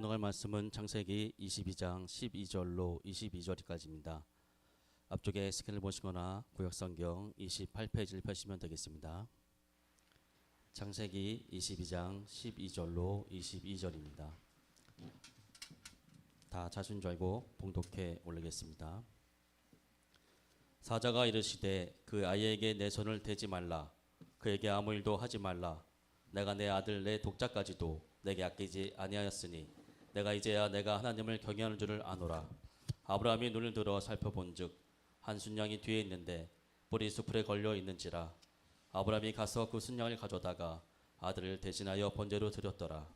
낭독할 말씀은 창세기 22장 12절로 22절까지입니다. 앞쪽에 스캔을 보시거나 구역성경 28페이지를 펴시면 되겠습니다. 창세기 22장 12절로 22절입니다. 다 찾은 줄 알고 봉독해 올리겠습니다. 사자가 이르시되 그 아이에게 내 손을 대지 말라. 그에게 아무 일도 하지 말라. 내가 내 아들 내 독자까지도 내게 아끼지 아니하였으니 내가 이제야 내가 하나님을 경외하는 줄을 아노라. 아브라함이 눈을 들어 살펴본즉 한 순양이 뒤에 있는데 뿔이 수풀에 걸려 있는지라. 아브라함이 가서 그 순양을 가져다가 아들을 대신하여 번제로 드렸더라.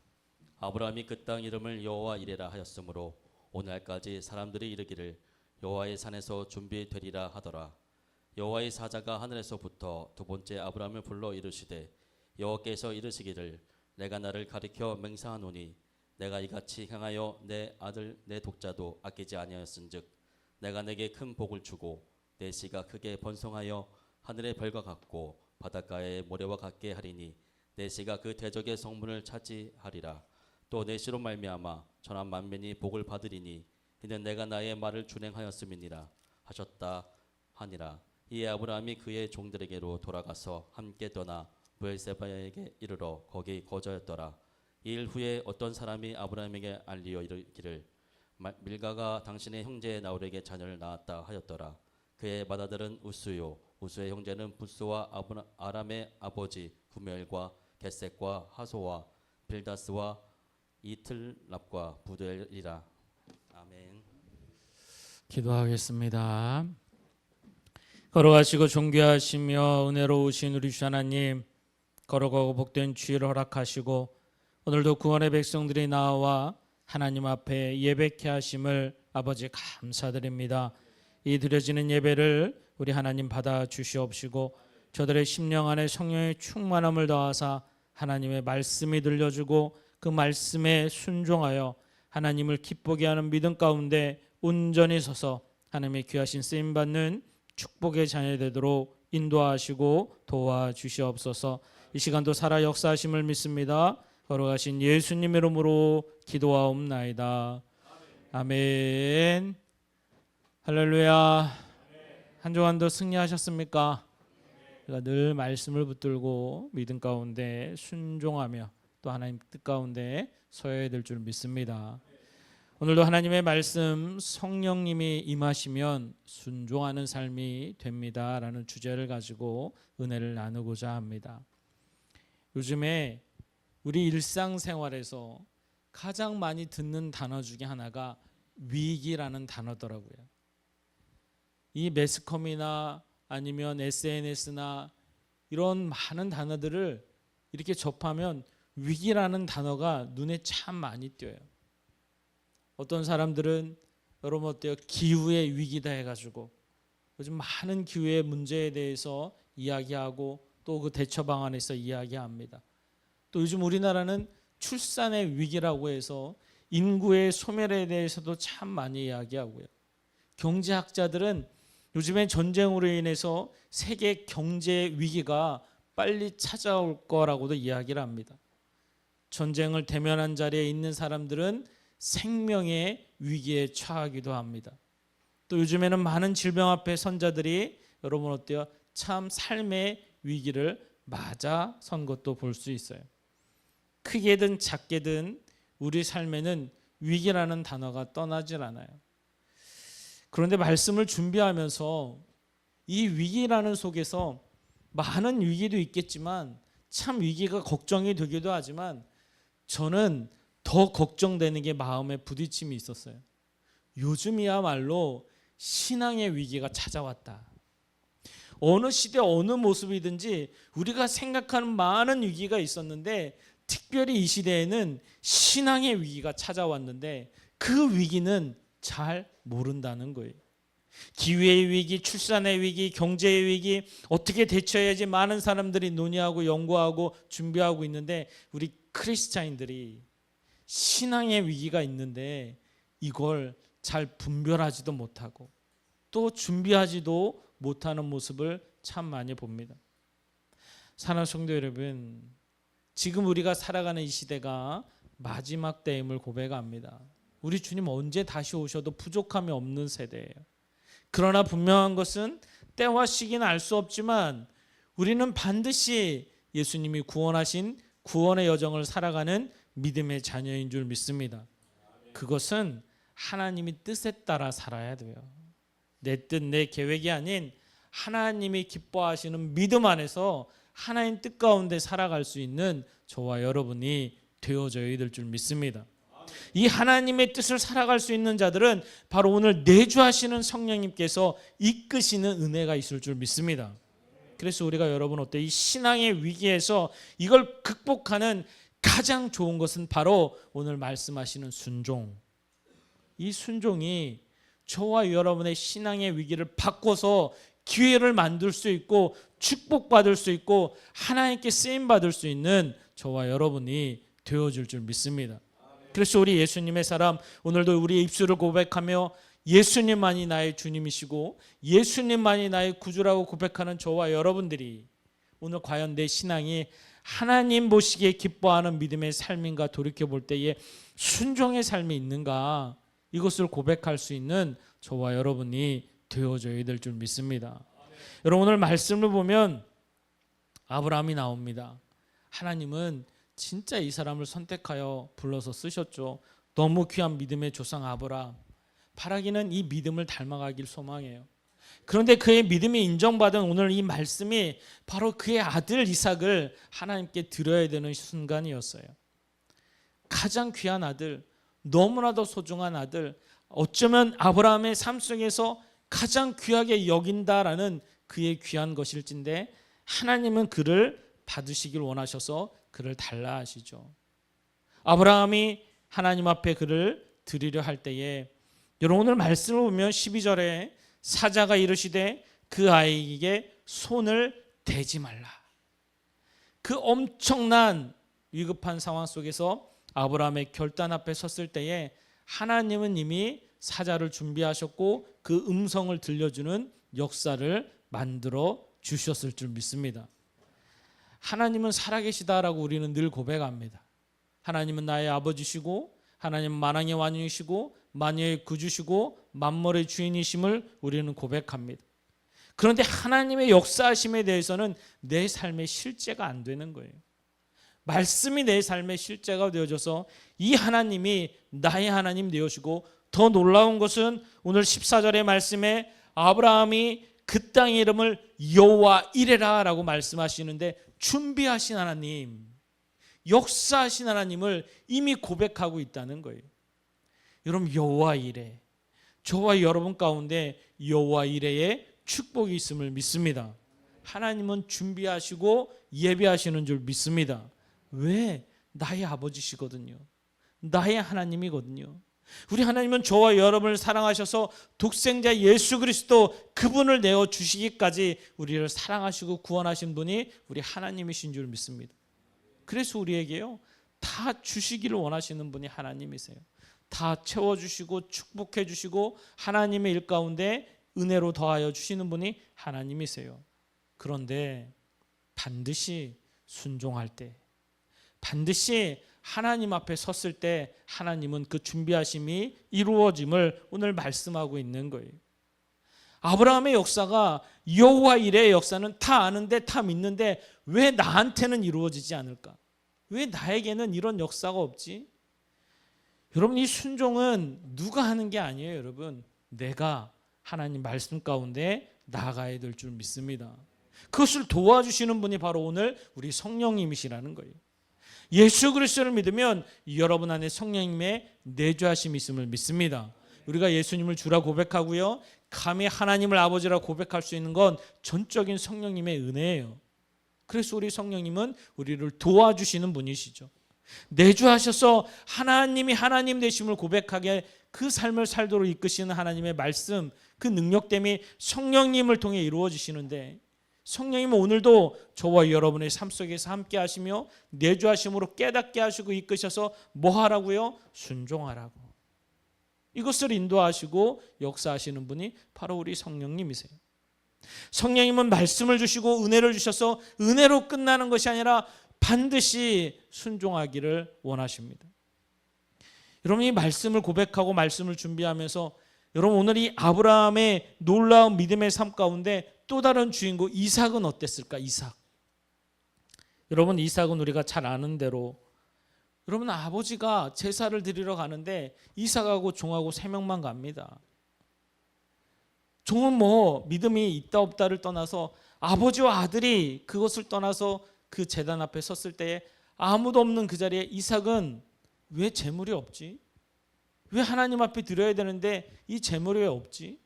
아브라함이 그 땅 이름을 여호와 이레라 하였으므로 오늘날까지 사람들이 이르기를 여호와의 산에서 준비되리라 하더라. 여호와의 사자가 하늘에서부터 두 번째 아브라함을 불러 이르시되 여호와께서 이르시기를 내가 나를 가리켜 맹세하노니 내가 이같이 향하여 내 아들 내 독자도 아끼지 아니하였은즉 내가 내게 큰 복을 주고 내 씨가 크게 번성하여 하늘의 별과 같고 바닷가의 모래와 같게 하리니 내 씨가 그 대적의 성문을 차지하리라. 또 내 씨로 말미암아 천한 만민이 복을 받으리니 이는 내가 나의 말을 준행하였음이니라 하셨다 하니라. 이에 아브라함이 그의 종들에게로 돌아가서 함께 떠나 브엘세바에게 이르러 거기 거주하였더라. 이 일 후에 어떤 사람이 아브라함에게 알리어 이르기를 밀가가 당신의 형제 나홀에게 자녀를 낳았다 하였더라. 그의 맏아들은 우스요 우스의 형제는 부스와 아람의 아버지 구멜과 게셋과 하소와 빌다스와 이틀랍과 부델이라. 아멘. 기도하겠습니다. 걸어가시고 존귀하시며 은혜로우신 우리 주 하나님, 걸어가고 복된 주의를 허락하시고 오늘도 구원의 백성들이 나와 하나님 앞에 예배케 하심을 아버지 감사드립니다. 이 드려지는 예배를 우리 하나님 받아 주시옵시고 저들의 심령 안에 성령의 충만함을 더하사 하나님의 말씀이 들려주고 그 말씀에 순종하여 하나님을 기쁘게 하는 믿음 가운데 온전히 서서 하나님의 귀하신 쓰임받는 축복의 자녀 되도록 인도하시고 도와주시옵소서. 이 시간도 살아 역사하심을 믿습니다. 걸어가신 예수님 이름으로 기도하옵나이다. 아멘. 할렐루야. 한 주간도 승리하셨습니까? 우리가 늘 말씀을 붙들고 믿음 가운데 순종하며 또 하나님 뜻 가운데 서야 될 줄 믿습니다. 오늘도 하나님의 말씀 성령님이 임하시면 순종하는 삶이 됩니다라는 주제를 가지고 은혜를 나누고자 합니다. 요즘에 우리 일상생활에서 가장 많이 듣는 단어 중에 하나가 위기라는 단어더라고요. 이 매스컴이나 아니면 SNS나 이런 많은 단어들을 이렇게 접하면 위기라는 단어가 눈에 참 많이 띄어요. 어떤 사람들은 여러분 어때요? 기후의 위기다 해가지고 요즘 많은 기후의 문제에 대해서 이야기하고 또 그 대처 방안에서 이야기합니다. 또 요즘 우리나라는 출산의 위기라고 해서 인구의 소멸에 대해서도 참 많이 이야기하고요. 경제학자들은 요즘에 전쟁으로 인해서 세계 경제 위기가 빨리 찾아올 거라고도 이야기를 합니다. 전쟁을 대면한 자리에 있는 사람들은 생명의 위기에 처하기도 합니다. 또 요즘에는 많은 질병 앞에 선자들이 여러분 어때요? 참 삶의 위기를 맞아 선 것도 볼 수 있어요. 크게든 작게든 우리 삶에는 위기라는 단어가 떠나질 않아요. 그런데 말씀을 준비하면서 이 위기라는 속에서 많은 위기도 있겠지만 참 위기가 걱정이 되기도 하지만 저는 더 걱정되는 게 마음에 부딪힘이 있었어요. 요즘이야말로 신앙의 위기가 찾아왔다. 어느 시대 어느 모습이든지 우리가 생각하는 많은 위기가 있었는데 특별히 이 시대에는 신앙의 위기가 찾아왔는데 그 위기는 잘 모른다는 거예요. 기후의 위기, 출산의 위기, 경제의 위기, 어떻게 대처해야지 많은 사람들이 논의하고 연구하고 준비하고 있는데 우리 크리스찬인들이 신앙의 위기가 있는데 이걸 잘 분별하지도 못하고 또 준비하지도 못하는 모습을 참 많이 봅니다. 사랑하는 성도 여러분, 지금 우리가 살아가는 이 시대가 마지막 때임을 고백합니다. 우리 주님 언제 다시 오셔도 부족함이 없는 세대예요. 그러나 분명한 것은 때와 시기는 알 수 없지만 우리는 반드시 예수님이 구원하신 구원의 여정을 살아가는 믿음의 자녀인 줄 믿습니다. 그것은 하나님이 뜻에 따라 살아야 돼요. 내 뜻, 내 계획이 아닌 하나님이 기뻐하시는 믿음 안에서 하나님 뜻 가운데 살아갈 수 있는 저와 여러분이 되어져야 될 줄 믿습니다. 이 하나님의 뜻을 살아갈 수 있는 자들은 바로 오늘 내주하시는 성령님께서 이끄시는 은혜가 있을 줄 믿습니다. 그래서 우리가 여러분 어때? 이 신앙의 위기에서 이걸 극복하는 가장 좋은 것은 바로 오늘 말씀하시는 순종. 이 순종이 저와 여러분의 신앙의 위기를 바꿔서 기회를 만들 수 있고 축복받을 수 있고 하나님께 쓰임받을 수 있는 저와 여러분이 되어줄 줄 믿습니다. 그래서 우리 예수님의 사람 오늘도 우리의 입술을 고백하며 예수님만이 나의 주님이시고 예수님만이 나의 구주라고 고백하는 저와 여러분들이 오늘 과연 내 신앙이 하나님 보시기에 기뻐하는 믿음의 삶인가 돌이켜볼 때에 순종의 삶이 있는가 이것을 고백할 수 있는 저와 여러분이 되어져야 될 줄 믿습니다. 여러분 오늘 말씀을 보면 아브라함이 나옵니다. 하나님은 진짜 이 사람을 선택하여 불러서 쓰셨죠. 너무 귀한 믿음의 조상 아브라함. 바라기는 이 믿음을 닮아가길 소망해요. 그런데 그의 믿음이 인정받은 오늘 이 말씀이 바로 그의 아들 이삭을 하나님께 드려야 되는 순간이었어요. 가장 귀한 아들, 너무나도 소중한 아들, 어쩌면 아브라함의 삶 속에서 가장 귀하게 여긴다라는 그의 귀한 것일진데 하나님은 그를 받으시길 원하셔서 그를 달라 하시죠. 아브라함이 하나님 앞에 그를 드리려 할 때에 여러분 오늘 말씀을 보면 12절에 사자가 이르시되 그 아이에게 손을 대지 말라. 그 엄청난 위급한 상황 속에서 아브라함의 결단 앞에 섰을 때에 하나님은 이미 사자를 준비하셨고 그 음성을 들려주는 역사를 만들어 주셨을 줄 믿습니다. 하나님은 살아계시다라고 우리는 늘 고백합니다. 하나님은 나의 아버지시고 하나님은 만왕의 왕이시고 만유의 구주시고 만물의 주인이심을 우리는 고백합니다. 그런데 하나님의 역사하심에 대해서는 내 삶의 실제가 안 되는 거예요. 말씀이 내 삶의 실제가 되어져서 이 하나님이 나의 하나님 되어시고 더 놀라운 것은 오늘 14절의 말씀에 아브라함이 그 땅의 이름을 여호와 이레라라고 말씀하시는데 준비하신 하나님, 역사하신 하나님을 이미 고백하고 있다는 거예요. 여러분 여호와 이레, 저와 여러분 가운데 여호와 이레의 축복이 있음을 믿습니다. 하나님은 준비하시고 예배하시는 줄 믿습니다. 왜? 나의 아버지시거든요. 나의 하나님이거든요. 우리 하나님은 저와 여러분을 사랑하셔서 독생자 예수 그리스도 그분을 내어주시기까지 우리를 사랑하시고 구원하신 분이 우리 하나님이신 줄 믿습니다. 그래서 우리에게요 다 주시기를 원하시는 분이 하나님이세요. 다 채워주시고 축복해 주시고 하나님의 일 가운데 은혜로 더하여 주시는 분이 하나님이세요. 그런데 반드시 순종할 때, 반드시 하나님 앞에 섰을 때 하나님은 그 준비하심이 이루어짐을 오늘 말씀하고 있는 거예요. 아브라함의 역사가 여호와 이레의 역사는 다 아는데 다 믿는데 왜 나한테는 이루어지지 않을까? 왜 나에게는 이런 역사가 없지? 여러분 이 순종은 누가 하는 게 아니에요. 여러분 내가 하나님 말씀 가운데 나아가야 될 줄 믿습니다. 그것을 도와주시는 분이 바로 오늘 우리 성령님이시라는 거예요. 예수 그리스도를 믿으면 여러분 안에 성령님의 내주하심이 있음을 믿습니다. 우리가 예수님을 주라 고백하고요 감히 하나님을 아버지라 고백할 수 있는 건 전적인 성령님의 은혜예요. 그래서 우리 성령님은 우리를 도와주시는 분이시죠. 내주하셔서 하나님이 하나님 되심을 고백하게 그 삶을 살도록 이끄시는 하나님의 말씀, 그 능력됨이 성령님을 통해 이루어지시는데 성령님은 오늘도 저와 여러분의 삶 속에서 함께 하시며 내주하심으로 깨닫게 하시고 이끄셔서 뭐 하라고요? 순종하라고. 이것을 인도하시고 역사하시는 분이 바로 우리 성령님이세요. 성령님은 말씀을 주시고 은혜를 주셔서 은혜로 끝나는 것이 아니라 반드시 순종하기를 원하십니다. 여러분 이 말씀을 고백하고 말씀을 준비하면서 여러분 오늘 이 아브라함의 놀라운 믿음의 삶 가운데 또 다른 주인공 이삭은 어땠을까? 이삭. 여러분 이삭은 우리가 잘 아는 대로 여러분 아버지가 제사를 드리러 가는데 이삭하고 종하고 3명만 갑니다. 종은 뭐 믿음이 있다 없다를 떠나서 아버지와 아들이 그것을 떠나서 그 제단 앞에 섰을 때에 아무도 없는 그 자리에 이삭은 왜 제물이 없지? 왜 하나님 앞에 드려야 되는데 이 제물이 왜 없지?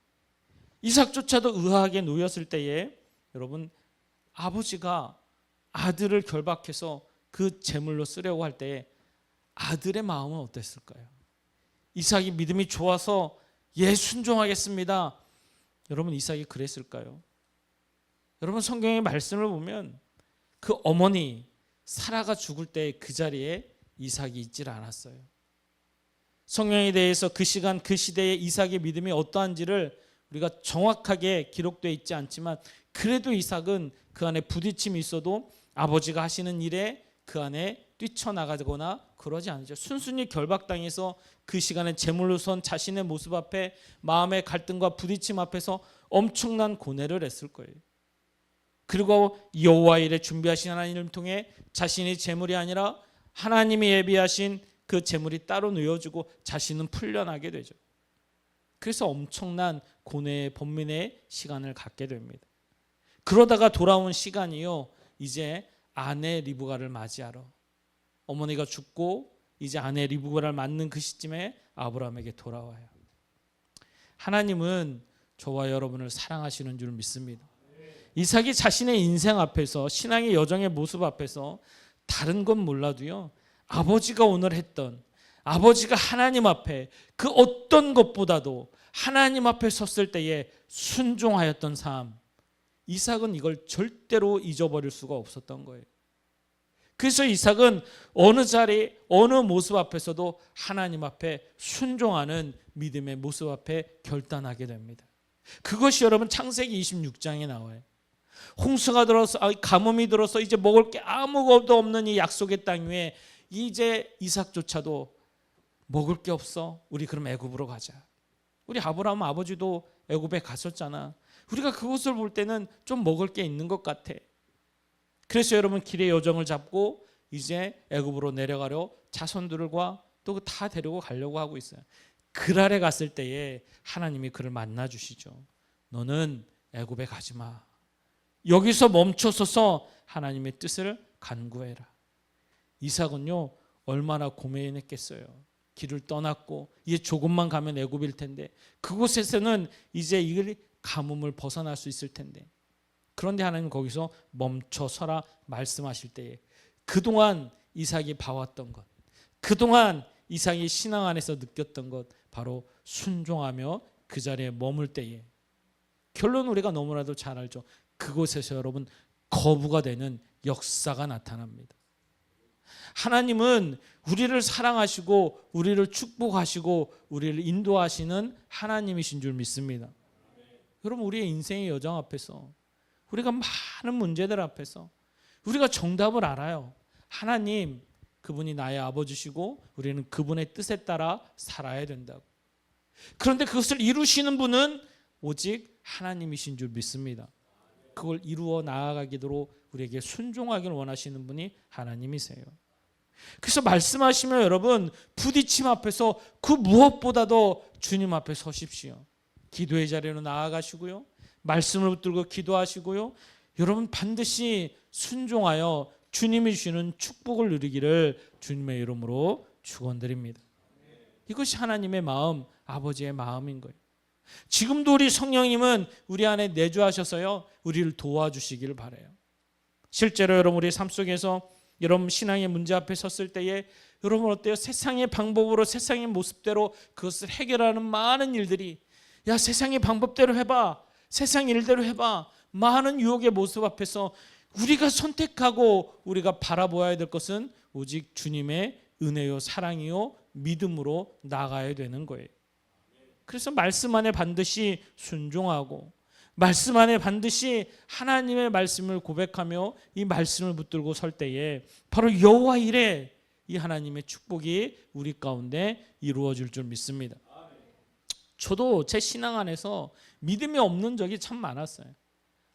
이삭조차도 의아하게 놓였을 때에 여러분 아버지가 아들을 결박해서 그 제물로 쓰려고 할 때에 아들의 마음은 어땠을까요? 이삭이 믿음이 좋아서 예 순종하겠습니다. 여러분 이삭이 그랬을까요? 여러분 성경의 말씀을 보면 그 어머니 사라가 죽을 때 그 자리에 이삭이 있질 않았어요. 성경에 대해서 그 시간 그 시대의 이삭의 믿음이 어떠한지를 우리가 정확하게 기록되어 있지 않지만 그래도 이삭은 그 안에 부딪힘이 있어도 아버지가 하시는 일에 그 안에 뛰쳐나가거나 그러지 않죠. 순순히 결박당해서 그 시간에 제물로 선 자신의 모습 앞에 마음의 갈등과 부딪힘 앞에서 엄청난 고뇌를 했을 거예요. 그리고 여호와 일에 준비하신 하나님을 통해 자신이 제물이 아니라 하나님이 예비하신 그 제물이 따로 놓여지고 자신은 풀려나게 되죠. 그래서 엄청난 고뇌의 번민의 시간을 갖게 됩니다. 그러다가 돌아온 시간이요. 이제 아내 리브가를 맞이하러 어머니가 죽고 이제 아내 리브가를 맞는 그 시점에 아브라함에게 돌아와요. 하나님은 저와 여러분을 사랑하시는 줄 믿습니다. 이삭이 자신의 인생 앞에서 신앙의 여정의 모습 앞에서 다른 건 몰라도요. 아버지가 오늘 했던 아버지가 하나님 앞에 그 어떤 것보다도 하나님 앞에 섰을 때에 순종하였던 삶 이삭은 이걸 절대로 잊어버릴 수가 없었던 거예요. 그래서 이삭은 어느 자리 어느 모습 앞에서도 하나님 앞에 순종하는 믿음의 모습 앞에 결단하게 됩니다. 그것이 여러분 창세기 26장에 나와요. 홍수가 들어서 가뭄이 들어서 이제 먹을 게 아무것도 없는 이 약속의 땅 위에 이제 이삭조차도 먹을 게 없어. 우리 그럼 애굽으로 가자. 우리 아브라함 아버지도 애굽에 갔었잖아. 우리가 그것을 볼 때는 좀 먹을 게 있는 것 같아. 그래서 여러분 길의 여정을 잡고 이제 애굽으로 내려가려 자손들과 또 다 데리고 가려고 하고 있어요. 그랄에 갔을 때에 하나님이 그를 만나 주시죠. 너는 애굽에 가지 마. 여기서 멈춰서서 하나님의 뜻을 간구해라. 이삭은요 얼마나 고민했겠어요. 길을 떠났고 이제 조금만 가면 애굽일 텐데 그곳에서는 이제 이 가뭄을 벗어날 수 있을 텐데 그런데 하나님 거기서 멈춰서라 말씀하실 때에 그동안 이삭이 봐왔던 것 그동안 이삭이 신앙 안에서 느꼈던 것 바로 순종하며 그 자리에 머물 때에 결론 우리가 너무나도 잘 알죠. 그곳에서 여러분 거부가 되는 역사가 나타납니다. 하나님은 우리를 사랑하시고 우리를 축복하시고 우리를 인도하시는 하나님이신 줄 믿습니다. 여러분 우리의 인생의 여정 앞에서 우리가 많은 문제들 앞에서 우리가 정답을 알아요. 하나님 그분이 나의 아버지시고 우리는 그분의 뜻에 따라 살아야 된다고. 그런데 그것을 이루시는 분은 오직 하나님이신 줄 믿습니다. 그걸 이루어 나아가기도록 우리에게 순종하기를 원하시는 분이 하나님이세요. 그래서 말씀하시면 여러분 부딪힘 앞에서 그 무엇보다도 주님 앞에 서십시오. 기도의 자리로 나아가시고요. 말씀을 붙들고 기도하시고요. 여러분 반드시 순종하여 주님이 주시는 축복을 누리기를 주님의 이름으로 축원드립니다. 이것이 하나님의 마음, 아버지의 마음인 거예요. 지금도 우리 성령님은 우리 안에 내주하셔서요. 우리를 도와주시기를 바라요. 실제로 여러분 우리 삶 속에서 여러분 신앙의 문제 앞에 섰을 때에 여러분 어때요? 세상의 방법으로 세상의 모습대로 그것을 해결하는 많은 일들이 야 세상의 방법대로 해봐. 세상 일대로 해봐. 많은 유혹의 모습 앞에서 우리가 선택하고 우리가 바라보아야 될 것은 오직 주님의 은혜요 사랑이요 믿음으로 나가야 되는 거예요. 그래서 말씀 안에 반드시 순종하고 말씀 안에 반드시 하나님의 말씀을 고백하며 이 말씀을 붙들고 설 때에 바로 여호와 일에 이 하나님의 축복이 우리 가운데 이루어질 줄 믿습니다. 저도 제 신앙 안에서 믿음이 없는 적이 참 많았어요.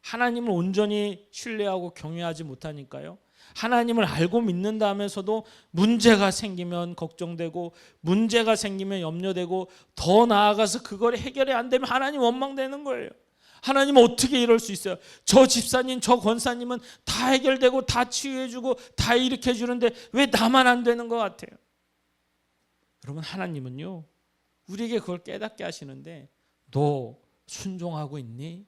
하나님을 온전히 신뢰하고 경외하지 못하니까요. 하나님을 알고 믿는다 하면서도 문제가 생기면 걱정되고 문제가 생기면 염려되고 더 나아가서 그걸 해결이 안 되면 하나님 원망되는 거예요. 하나님 어떻게 이럴 수 있어요? 저 집사님, 저 권사님은 다 해결되고 다 치유해주고 다 일으켜주는데 왜 나만 안 되는 것 같아요? 여러분, 하나님은요 우리에게 그걸 깨닫게 하시는데, 너 순종하고 있니?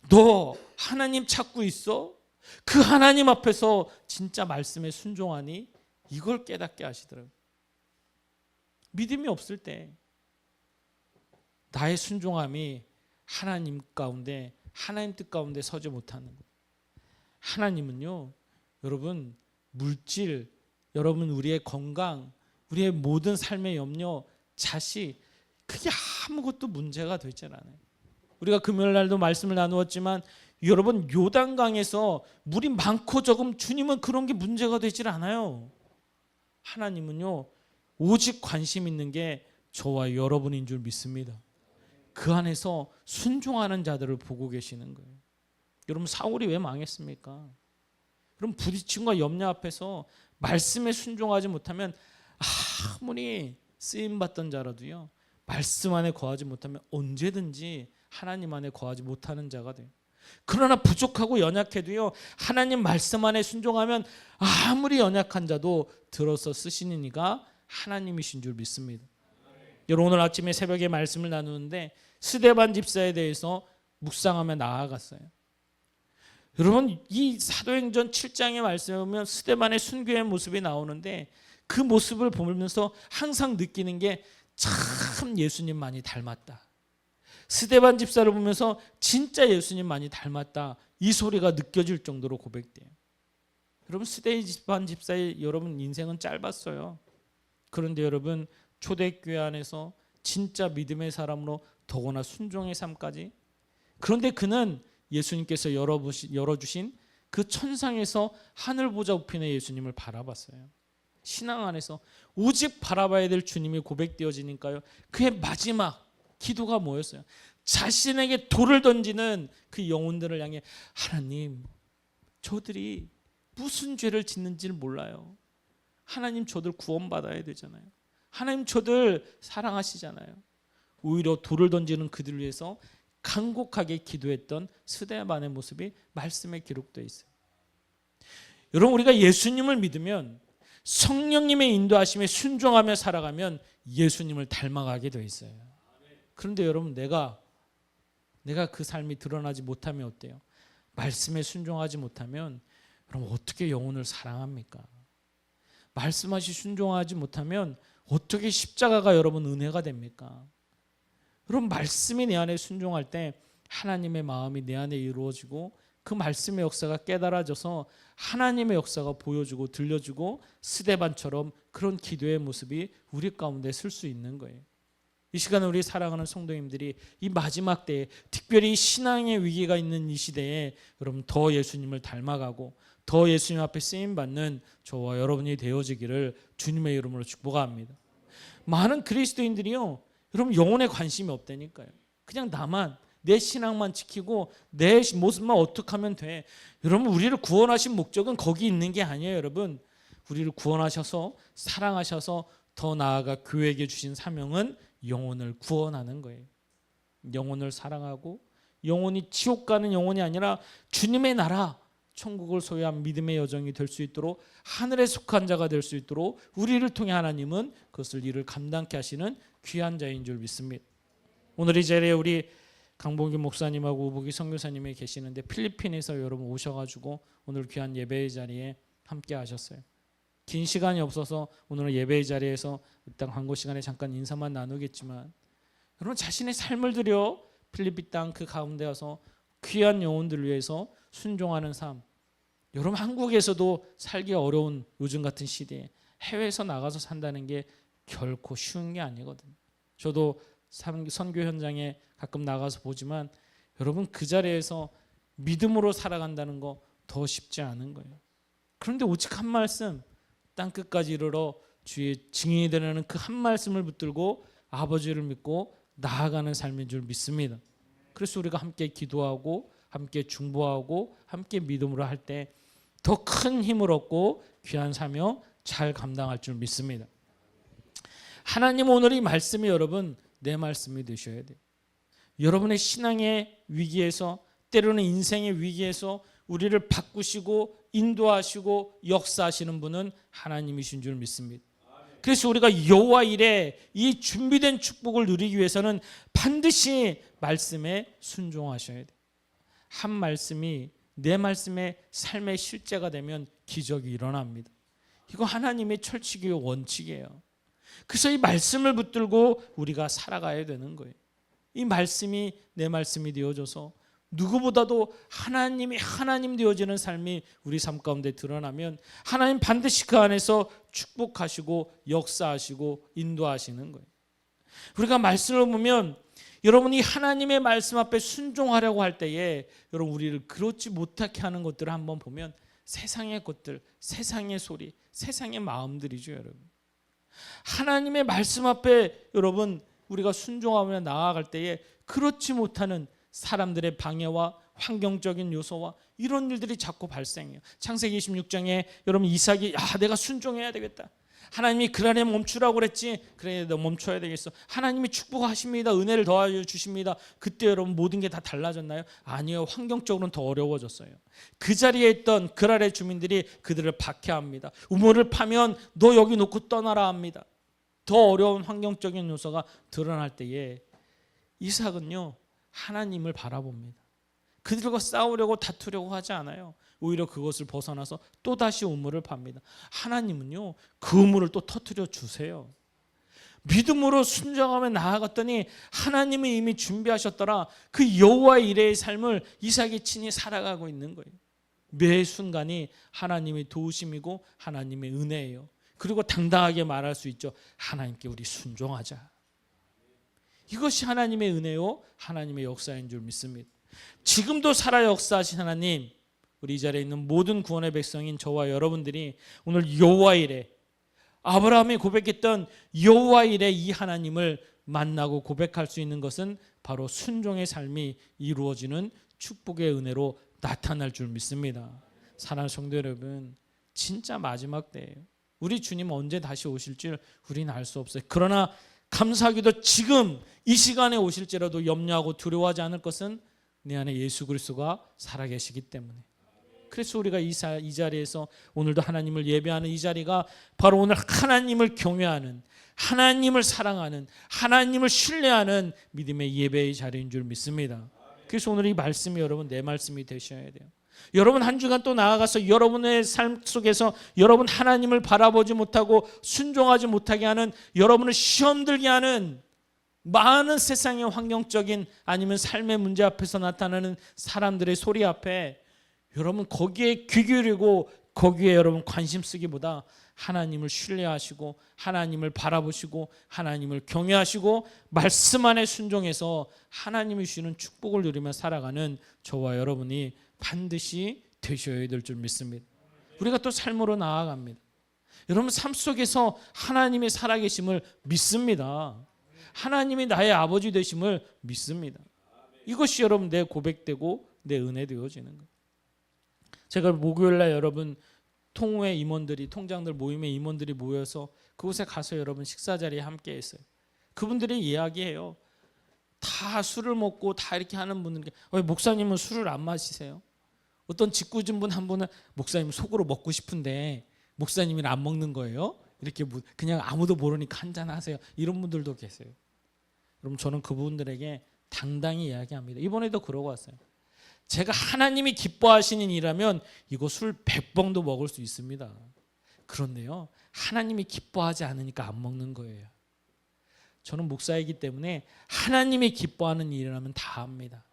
너 하나님 찾고 있어? 그 하나님 앞에서 진짜 말씀에 순종하니? 이걸 깨닫게 하시더라고요. 믿음이 없을 때 나의 순종함이 하나님 가운데, 하나님 뜻 가운데 서지 못하는 거예요. 하나님은요 여러분, 물질, 여러분 우리의 건강, 우리의 모든 삶의 염려, 자식, 그게 아무것도 문제가 되지 않아요. 우리가 금요일 날도 말씀을 나누었지만 여러분, 요단강에서 물이 많고 적음 주님은 그런 게 문제가 되질 않아요. 하나님은요 오직 관심 있는 게 저와 여러분인 줄 믿습니다. 그 안에서 순종하는 자들을 보고 계시는 거예요. 여러분, 사울이 왜 망했습니까? 여러분, 부딪힘과 염려 앞에서 말씀에 순종하지 못하면 아무리 쓰임받던 자라도요 말씀 안에 거하지 못하면 언제든지 하나님 안에 거하지 못하는 자가 돼요. 그러나 부족하고 연약해도요 하나님 말씀 안에 순종하면 아무리 연약한 자도 들어서 쓰시는 이가 하나님이신 줄 믿습니다. 여러분, 오늘 아침에 새벽에 말씀을 나누는데 스데반 집사에 대해서 묵상하며 나아갔어요. 여러분, 이 사도행전 7장에 말씀에 보면 스데반의 순교의 모습이 나오는데 그 모습을 보면서 항상 느끼는 게 참 예수님 많이 닮았다. 스데반 집사를 보면서 진짜 예수님 많이 닮았다. 이 소리가 느껴질 정도로 고백돼요. 여러분, 스데반 집사의 여러분 인생은 짧았어요. 그런데 여러분, 초대교회 안에서 진짜 믿음의 사람으로 더구나 순종의 삶까지. 그런데 그는 예수님께서 열어주신 그 천상에서 하늘 보좌 우편에 예수님을 바라봤어요. 신앙 안에서 오직 바라봐야 될 주님이 고백되어지니까요 그의 마지막 기도가 뭐였어요? 자신에게 돌을 던지는 그 영혼들을 향해, 하나님, 저들이 무슨 죄를 짓는지를 몰라요. 하나님, 저들 구원받아야 되잖아요. 하나님, 저들 사랑하시잖아요. 오히려 돌을 던지는 그들을 위해서 간곡하게 기도했던 스데반의 모습이 말씀에 기록되어 있어요. 여러분, 우리가 예수님을 믿으면, 성령님의 인도하심에 순종하며 살아가면 예수님을 닮아가게 되어 있어요. 그런데 여러분, 내가 그 삶이 드러나지 못하면 어때요? 말씀에 순종하지 못하면 그럼 어떻게 영혼을 사랑합니까? 말씀하시 순종하지 못하면 어떻게 십자가가 여러분 은혜가 됩니까? 여러분, 말씀이 내 안에 순종할 때 하나님의 마음이 내 안에 이루어지고 그 말씀의 역사가 깨달아져서 하나님의 역사가 보여주고 들려주고 스데반처럼 그런 기도의 모습이 우리 가운데 쓸 수 있는 거예요. 이 시간에 우리 사랑하는 성도님들이 이 마지막 때에, 특별히 신앙의 위기가 있는 이 시대에 여러분 더 예수님을 닮아가고 더 예수님 앞에 쓰임받는 저와 여러분이 되어지기를 주님의 이름으로 축복합니다. 많은 그리스도인들이요 여러분 영혼에 관심이 없다니까요. 그냥 나만, 내 신앙만 지키고 내 모습만 어떻게 하면 돼. 여러분, 우리를 구원하신 목적은 거기 있는 게 아니에요. 여러분, 우리를 구원하셔서 사랑하셔서 더 나아가 교회에게 주신 사명은 영혼을 구원하는 거예요. 영혼을 사랑하고 영혼이 지옥 가는 영혼이 아니라 주님의 나라, 천국을 소유한 믿음의 여정이 될 수 있도록, 하늘에 속한 자가 될 수 있도록 우리를 통해 하나님은 그것을 이를 감당케 하시는 귀한 자인 줄 믿습니다. 오늘 이 자리에 우리 강봉기 목사님하고 우복이 선교사님이 계시는데 필리핀에서 여러분 오셔가지고 오늘 귀한 예배의 자리에 함께 하셨어요. 긴 시간이 없어서 오늘은 예배의 자리에서 일단 광고 시간에 잠깐 인사만 나누겠지만, 여러분 자신의 삶을 들여 필리핀 땅 그 가운데 와서 귀한 영혼들을 위해서 순종하는 삶. 여러분, 한국에서도 살기 어려운 요즘 같은 시대에 해외에서 나가서 산다는 게 결코 쉬운 게 아니거든요. 저도 선교 현장에 가끔 나가서 보지만 여러분 그 자리에서 믿음으로 살아간다는 거 더 쉽지 않은 거예요. 그런데 오직 한 말씀, 땅끝까지 이르러 주의 증인이 되라는 그 한 말씀을 붙들고 아버지를 믿고 나아가는 삶인 줄 믿습니다. 그래서 우리가 함께 기도하고 함께 중보하고 함께 믿음으로 할 때 더 큰 힘을 얻고 귀한 사명 잘 감당할 줄 믿습니다. 하나님 오늘 이 말씀이 여러분 내 말씀이 되셔야 돼요. 여러분의 신앙의 위기에서 때로는 인생의 위기에서 우리를 바꾸시고 인도하시고 역사하시는 분은 하나님이신 줄 믿습니다. 그래서 우리가 여호와 일에 이 준비된 축복을 누리기 위해서는 반드시 말씀에 순종하셔야 돼요. 한 말씀이 내 말씀의 삶의 실제가 되면 기적이 일어납니다. 이거 하나님의 철칙이요 원칙이에요. 그래서 이 말씀을 붙들고 우리가 살아가야 되는 거예요. 이 말씀이 내 말씀이 되어져서 누구보다도 하나님이 하나님 되어지는 삶이 우리 삶 가운데 드러나면 하나님 반드시 그 안에서 축복하시고 역사하시고 인도하시는 거예요. 우리가 말씀을 보면 여러분이 하나님의 말씀 앞에 순종하려고 할 때에 여러분 우리를 그렇지 못하게 하는 것들을 한번 보면 세상의 것들, 세상의 소리, 세상의 마음들이죠, 여러분. 하나님의 말씀 앞에 여러분 우리가 순종하며 나아갈 때에 그렇지 못하는 사람들의 방해와 환경적인 요소와 이런 일들이 자꾸 발생해요. 창세기 26장에 여러분 이삭이 내가 순종해야 되겠다. 하나님이 그날에 멈추라고 그랬지. 그래 너 멈춰야 되겠어. 하나님이 축복하십니다. 은혜를 더하여 주십니다. 그때 여러분 모든 게 다 달라졌나요? 아니요. 환경적으로는 더 어려워졌어요. 그 자리에 있던 그랄의 주민들이 그들을 박해합니다. 우물을 파면 너 여기 놓고 떠나라 합니다. 더 어려운 환경적인 요소가 드러날 때에 이삭은요 하나님을 바라봅니다. 그들과 싸우려고 다투려고 하지 않아요. 오히려 그것을 벗어나서 또다시 우물을 팝니다. 하나님은요 그 우물을 또 터뜨려 주세요. 믿음으로 순종하며 나아갔더니 하나님은 이미 준비하셨더라. 그 여호와의 일의 삶을 이삭이 친히 살아가고 있는 거예요. 매 순간이 하나님의 도우심이고 하나님의 은혜예요. 그리고 당당하게 말할 수 있죠. 하나님께 우리 순종하자. 이것이 하나님의 은혜요 하나님의 역사인 줄 믿습니다. 지금도 살아 역사하신 하나님, 우리 이 자리에 있는 모든 구원의 백성인 저와 여러분들이 오늘 여호와 이레, 아브라함이 고백했던 여호와 이레 이 하나님을 만나고 고백할 수 있는 것은 바로 순종의 삶이 이루어지는 축복의 은혜로 나타날 줄 믿습니다. 사랑하는 성도 여러분, 진짜 마지막 때예요. 우리 주님 언제 다시 오실지 우리는 알 수 없어요. 그러나 감사하게도 지금 이 시간에 오실지라도 염려하고 두려워하지 않을 것은 내 안에 예수 그리스도가 살아계시기 때문에. 그래서 우리가 이 자리에서 오늘도 하나님을 예배하는 이 자리가 바로 오늘 하나님을 경외하는, 하나님을 사랑하는, 하나님을 신뢰하는 믿음의 예배의 자리인 줄 믿습니다. 그래서 오늘 이 말씀이 여러분 내 말씀이 되셔야 돼요. 여러분 한 주간 또 나아가서 여러분의 삶 속에서 여러분 하나님을 바라보지 못하고 순종하지 못하게 하는, 여러분을 시험 들게 하는 많은 세상의 환경적인 아니면 삶의 문제 앞에서 나타나는 사람들의 소리 앞에 여러분 거기에 귀 기울이고 거기에 여러분 관심 쓰기보다 하나님을 신뢰하시고 하나님을 바라보시고 하나님을 경외하시고 말씀 안에 순종해서 하나님이 주시는 축복을 누리며 살아가는 저와 여러분이 반드시 되셔야 될 줄 믿습니다. 우리가 또 삶으로 나아갑니다. 여러분 삶 속에서 하나님의 살아계심을 믿습니다. 하나님이 나의 아버지 되심을 믿습니다. 이것이 여러분 내 고백되고 내 은혜 되어지는 거예요. 제가 목요일날 여러분 통후의 임원들이, 통장들 모임의 임원들이 모여서 그곳에 가서 여러분 식사 자리에 함께 했어요. 그분들이 이야기해요. 다 술을 먹고 다 이렇게 하는 분들, 왜 목사님은 술을 안 마시세요? 어떤 직구진 분 한 분은 목사님 속으로 먹고 싶은데 목사님이 안 먹는 거예요. 이렇게 그냥 아무도 모르니까 한잔 하세요. 이런 분들도 계세요. 그럼 저는 그분들에게 당당히 이야기합니다. 이번에도 그러고 왔어요. 제가 하나님이 기뻐하시는 일이라면 이거 술 100병도 먹을 수 있습니다. 그런데요, 하나님이 기뻐하지 않으니까 안 먹는 거예요. 저는 목사이기 때문에 하나님이 기뻐하는 일이라면 다 합니다.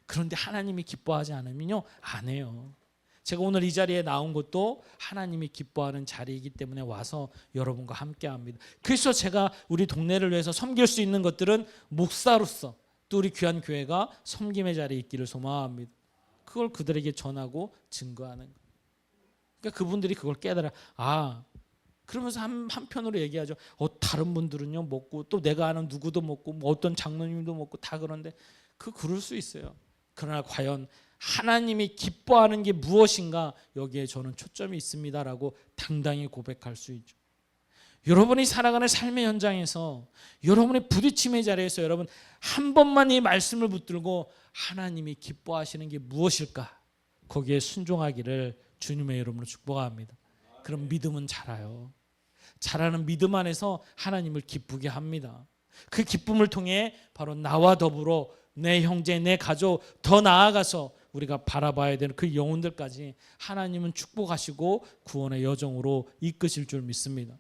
그런데 하나님이 기뻐하지 않으면요, 안 해요. 제가 오늘 이 자리에 나온 것도 하나님이 기뻐하는 자리이기 때문에 와서 여러분과 함께 합니다. 그래서 제가 우리 동네를 위해서 섬길 수 있는 것들은 목사로서 또 우리 귀한 교회가 섬김의 자리에 있기를 소망합니다. 그걸 그들에게 전하고 증거하는 거예요. 그러니까 그분들이 그걸 깨달아, 그러면서 한편으로 얘기하죠. 다른 분들은요 먹고 또 내가 아는 누구도 먹고 뭐 어떤 장로님도 먹고 다 그런데 그럴 수 있어요. 그러나 과연 하나님이 기뻐하는 게 무엇인가 여기에 저는 초점이 있습니다라고 당당히 고백할 수 있죠. 여러분이 살아가는 삶의 현장에서 여러분의 부딪힘의 자리에서 여러분 한 번만 이 말씀을 붙들고 하나님이 기뻐하시는 게 무엇일까? 거기에 순종하기를 주님의 이름으로 축복합니다. 그럼 믿음은 자라요. 자라는 믿음 안에서 하나님을 기쁘게 합니다. 그 기쁨을 통해 바로 나와 더불어 내 형제, 내 가족, 더 나아가서 우리가 바라봐야 되는 그 영혼들까지 하나님은 축복하시고 구원의 여정으로 이끄실 줄 믿습니다.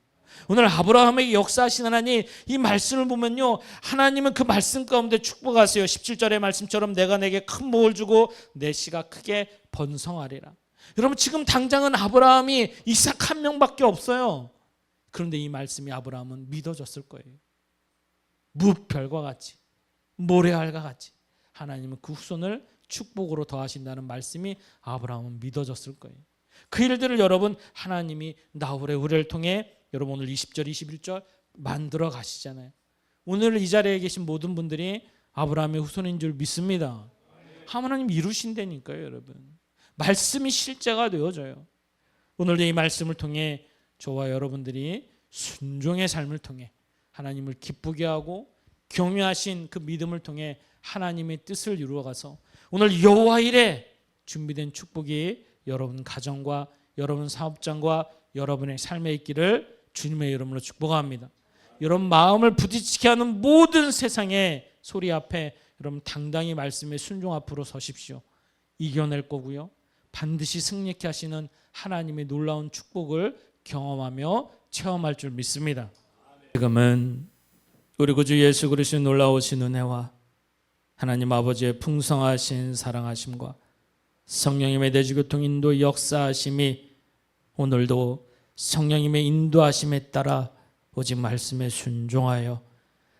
오늘 아브라함에게 역사하신 하나님, 이 말씀을 보면요, 하나님은 그 말씀 가운데 축복하세요. 17절의 말씀처럼 내가 내게 큰 복을 주고 내 씨가 크게 번성하리라. 여러분 지금 당장은 아브라함이 이삭 한 명밖에 없어요. 그런데 이 말씀이 아브라함은 믿어졌을 거예요. 무별과 같이, 모래알과 같이 하나님은 그 후손을 축복으로 더하신다는 말씀이 아브라함은 믿어졌을 거예요. 그 일들을 여러분 하나님이 나홀의 우레를 통해 여러분 오늘 20절 21절 만들어 가시잖아요. 오늘 이 자리에 계신 모든 분들이 아브라함의 후손인 줄 믿습니다. 하나님 이루신다니까요. 여러분 말씀이 실제가 되어져요. 오늘도 이 말씀을 통해 저와 여러분들이 순종의 삶을 통해 하나님을 기쁘게 하고 경외하신 그 믿음을 통해 하나님의 뜻을 이루어가서 오늘 여호와 일에 준비된 축복이 여러분 가정과 여러분 사업장과 여러분의 삶에 있기를 주님의 이름으로 축복합니다. 여러분 마음을 부딪히게 하는 모든 세상의 소리 앞에 여러분 당당히 말씀의 순종 앞으로 서십시오. 이겨낼 거고요. 반드시 승리케 하시는 하나님의 놀라운 축복을 경험하며 체험할 줄 믿습니다. 지금은 우리 구주 예수 그리스도의 놀라우신 은혜와 하나님 아버지의 풍성하신 사랑하심과 성령님의 내주교통 인도 역사하심이 오늘도 성령님의 인도하심에 따라 오직 말씀에 순종하여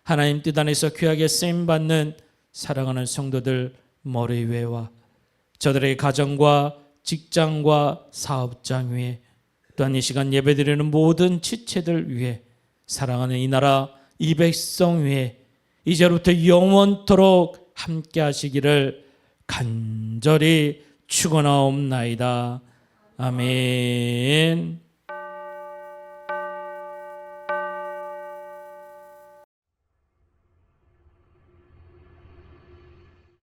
하나님 뜻 안에서 귀하게 쓰임받는 사랑하는 성도들 머리 위에와 저들의 가정과 직장과 사업장 위에 또한 이 시간 예배드리는 모든 지체들 위에 사랑하는 이 나라 이 백성 위에 이제부터 영원토록 함께 하시기를 간절히 축원하옵나이다. 아멘.